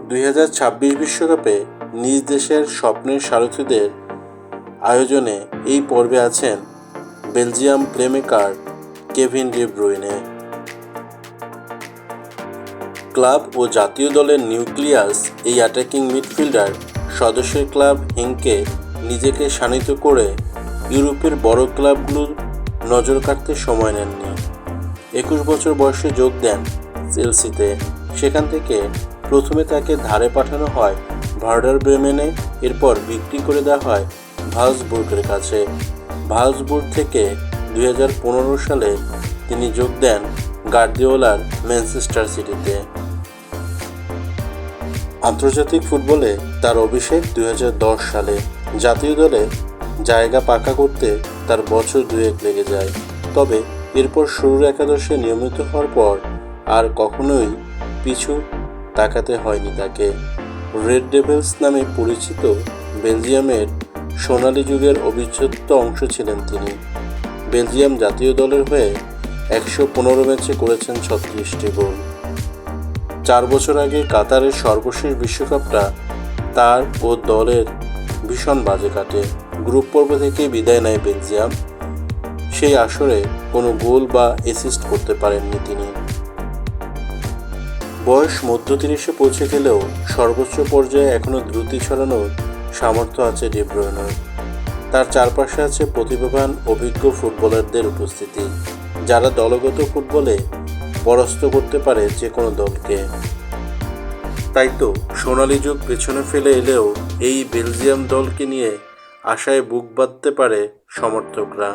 2026 বিশ্বকাপে নিজ দেশের স্বপ্নের সারথীদের আয়োজনে এই পর্বে আছেন Belgium playmaker Kevin De Bruyne. Club ও জাতীয় দলের নিউক্লিয়াস এই অ্যাটাকিং মিডফিল্ডার সদস্যের ক্লাব হেঙ্কে নিজেকে শানিত করে ইউরোপের বড় ক্লাবগুলোর নজর কাটতে সময় নেননি। 21 বছর বয়সে যোগ দেন চেলসিতে। সেখান থেকে প্রথমে তাকে ধারে পাঠানো হয় ভার্ডার ব্রেমেনে, এরপর বিক্রি করে দেওয়া হয় ভালসবুর্গের কাছে। ভালসবুর্গ থেকে 2015 সালে তিনি যোগ দেন গার্দিওলার ম্যানচেস্টার সিটিতে। আন্তর্জাতিক ফুটবলে তার অভিষেক 2010 সালে। জাতীয় দলে জায়গা পাকা করতে তার বছর দুয়েক লেগে যায়, তবে এরপর শুরুর একাদশে নিয়মিত হওয়ার পর আর কখনোই পিছু তাকাতে হয়নি তাকে। রেড ডেভিলস নামে পরিচিত বেলজিয়ামের সোনালি যুগের অবিচ্ছেদ্য অংশ ছিলেন তিনি। বেলজিয়াম জাতীয় দলের হয়ে 115 ম্যাচে করেছেন 36টি গোল। 4 বছর আগে কাতারের সর্বশেষ বিশ্বকাপটা তার ও দলের ভীষণ বাজে কাটে। গ্রুপ পর্ব থেকে বিদায় নেয় বেলজিয়াম। সেই আসরে কোনো গোল বা অ্যাসিস্ট করতে পারেননি তিনি। বয়স মধ্য 30-এ পৌঁছে গেলেও সর্বোচ্চ পর্যায়ে এখনও দ্রুতি ছড়ানোর সামর্থ্য আছে ডি ব্রুইনের। তার চারপাশে আছে প্রতিভাবান অভিজ্ঞ ফুটবলারদের উপস্থিতি, যারা দলগত ফুটবলে পরাস্ত করতে পারে যে কোনো দলকে। তাই তো সোনালি যুগ পেছনে ফেলে এলেও এই বেলজিয়াম দলকে নিয়ে আশায় বুক বাঁধতে পারে সমর্থকরা।